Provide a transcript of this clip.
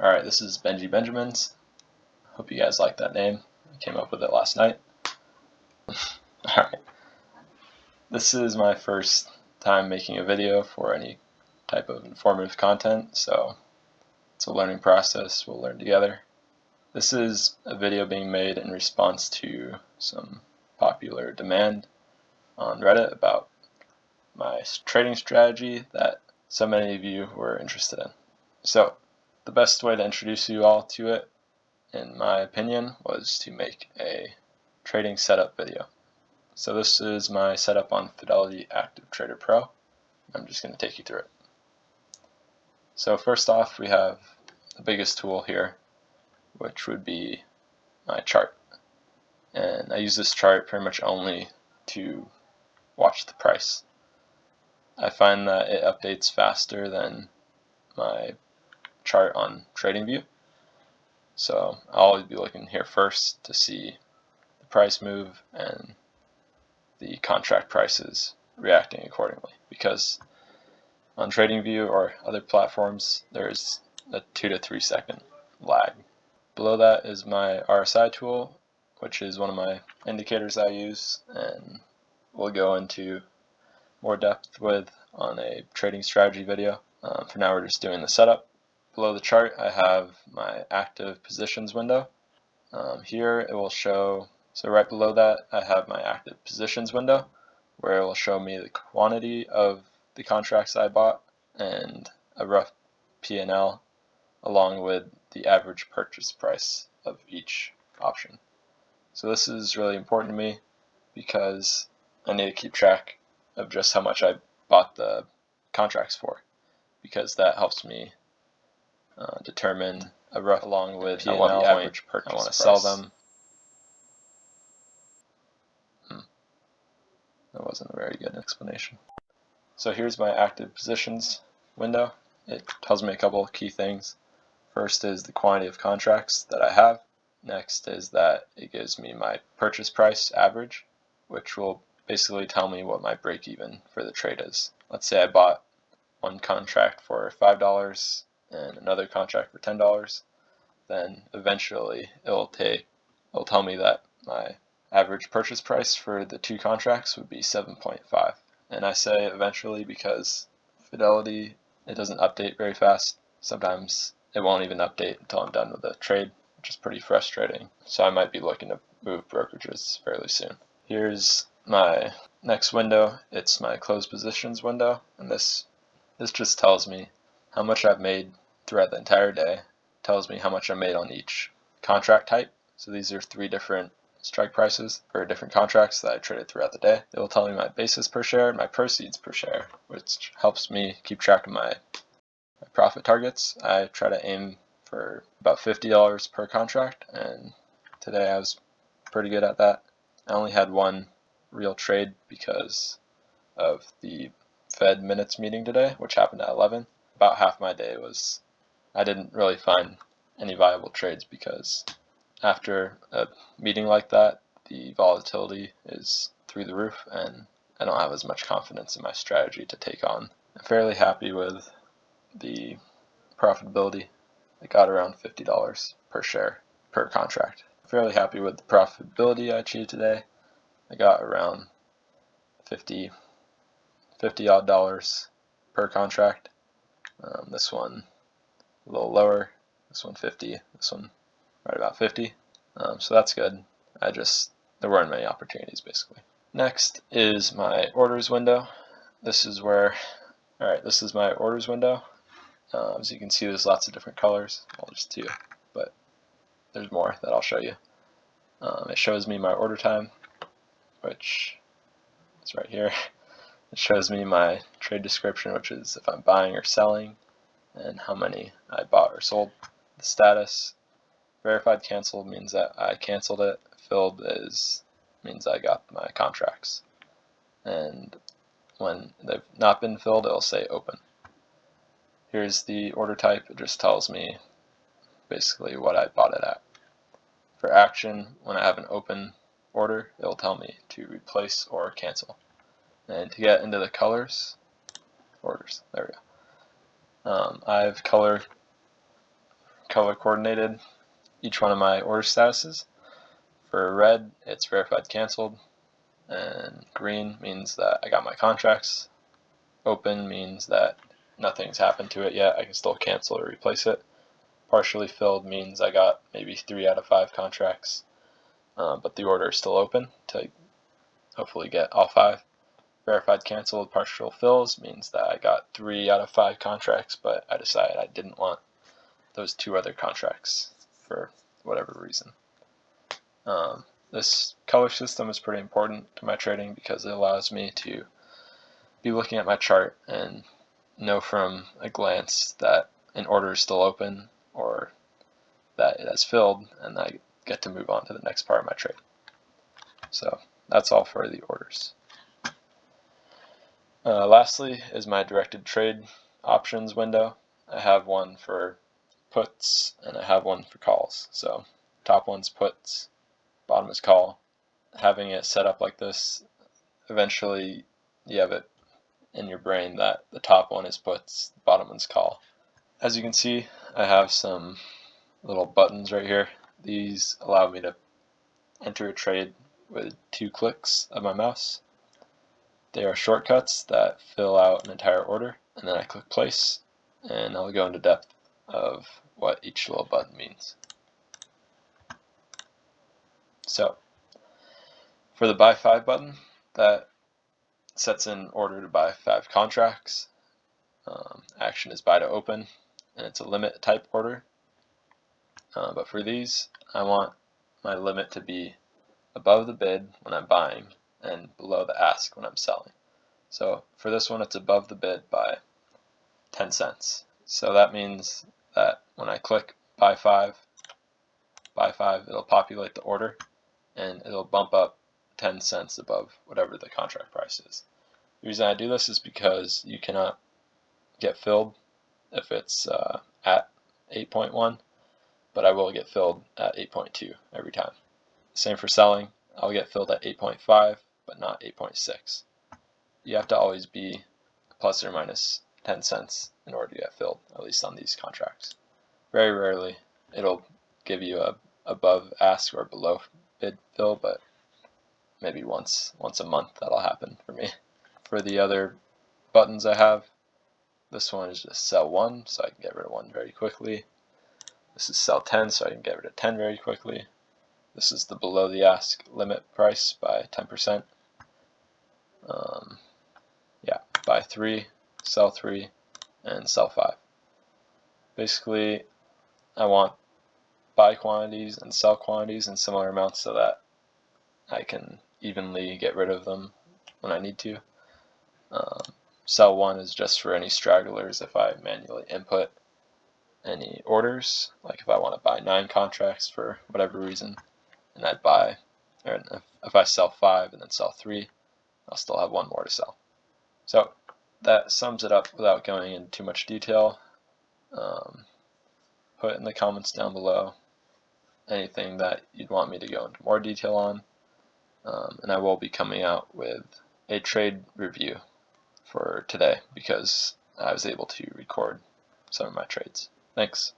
Alright, this is Benji Benjamins. Hope you guys like that name. I came up with it last night. Alright. This is my first time making a video for any type of informative content, so it's a learning process. We'll learn together. This is a video being made in response to some popular demand on Reddit about my trading strategy that so many of you were interested in. So, the best way to introduce you all to it, in my opinion, was to make a trading setup video. So this is my setup on Fidelity Active Trader Pro. I'm just going to take you through it. So first off, we have the biggest tool here, which would be my chart. And I use this chart pretty much only to watch the price. I find that it updates faster than my chart on TradingView. So I'll always be looking here first to see the price move and the contract prices reacting accordingly, because on TradingView or other platforms there's a 2 to 3 second lag. Below that is my RSI tool, which is one of my indicators I use and we'll go into more depth with on a trading strategy video. For now we're just doing the setup. Below the chart I have my active positions window. Here it will show, so right below that I have my active positions window where it will show me the quantity of the contracts I bought and a rough P&L along with the average purchase price of each option. So this is really important to me because I need to keep track of just how much I bought the contracts for, because that helps me determine a rough, along with P&L, the average purchase I want to sell them. That wasn't a very good explanation. So here's my active positions window. It tells me a couple of key things. First is the quantity of contracts that I have. Next is that it gives me my purchase price average, which will basically tell me what my break even for the trade is. Let's say I bought one contract for $5 and another contract for $10, then eventually it'll tell me that my average purchase price for the two contracts would be 7.5. And I say eventually because Fidelity, it doesn't update very fast. Sometimes it won't even update until I'm done with the trade, which is pretty frustrating. So I might be looking to move brokerages fairly soon. Here's my next window. It's my closed positions window, and this just tells me how much I've made throughout the entire day. Tells me how much I made on each contract type. So these are 3 different strike prices for different contracts that I traded throughout the day. It will tell me my basis per share and my proceeds per share, which helps me keep track of my profit targets. I try to aim for about $50 per contract, and today I was pretty good at that. I only had one real trade because of the Fed minutes meeting today, which happened at 11. About half my day was, I didn't really find any viable trades because after a meeting like that, the volatility is through the roof and I don't have as much confidence in my strategy to take on. I'm fairly happy with the profitability. I got around $50 per share per contract. I'm fairly happy with the profitability I achieved today. I got around $50 odd dollars per contract. This one a little lower, this one 50, this one right about 50. So that's good. There weren't many opportunities basically. Next is my orders window. This is my orders window. As you can see, there's lots of different colors. Well, just 2, but there's more that I'll show you. It shows me my order time, which is right here. It shows me my trade description, which is if I'm buying or selling, and how many I bought or sold. The status, verified canceled means that I canceled it. Filled means I got my contracts. And when they've not been filled, it'll say open. Here's the order type. It just tells me basically what I bought it at. For action, when I have an open order, it'll tell me to replace or cancel. And to get into the colors, orders, there we go. I have color color coordinated each one of my order statuses. For red, it's verified canceled, and green means that I got my contracts. Open means that nothing's happened to it yet, I can still cancel or replace it. Partially filled means I got maybe 3 out of 5 contracts, but the order is still open to hopefully get all 5. Verified canceled partial fills means that I got 3 out of 5 contracts, but I decided I didn't want those 2 other contracts for whatever reason. This color system is pretty important to my trading because it allows me to be looking at my chart and know from a glance that an order is still open or that it has filled, and I get to move on to the next part of my trade. So that's all for the orders. Lastly is my directed trade options window. I have one for puts and I have one for calls. So top one's puts, bottom is call. Having it set up like this, eventually you have it in your brain that the top one is puts, the bottom one's call. As you can see, I have some little buttons right here. These allow me to enter a trade with 2 clicks of my mouse. They are shortcuts that fill out an entire order, and then I click place, and I'll go into depth of what each little button means. So, for the buy 5 button, that sets in order to buy 5 contracts. Action is buy to open, and it's a limit type order. But for these, I want my limit to be above the bid when I'm buying and below the ask when I'm selling. So for this one, it's above the bid by 10 cents. So that means that when I click buy 5, it'll populate the order and it'll bump up 10 cents above whatever the contract price is. The reason I do this is because you cannot get filled if it's at 8.1, but I will get filled at 8.2 every time. Same for selling. I'll get filled at 8.5, but not 8.6. You have to always be plus or minus 10 cents in order to get filled, at least on these contracts. Very rarely it'll give you a above ask or below bid fill, but maybe once a month that'll happen for me. For the other buttons I have, this one is just sell 1, so I can get rid of 1 very quickly. This is sell 10, so I can get rid of 10 very quickly. This is the below the ask limit price by 10%. Buy 3, sell 3, and sell 5. Basically, I want buy quantities and sell quantities in similar amounts so that I can evenly get rid of them when I need to. Sell 1 is just for any stragglers if I manually input any orders, like if I want to buy 9 contracts for whatever reason, and I'd buy, or if I sell 5 and then sell 3, I'll still have 1 more to sell. So that sums it up without going into too much detail. Put in the comments down below anything that you'd want me to go into more detail on, and I will be coming out with a trade review for today because I was able to record some of my trades. Thanks.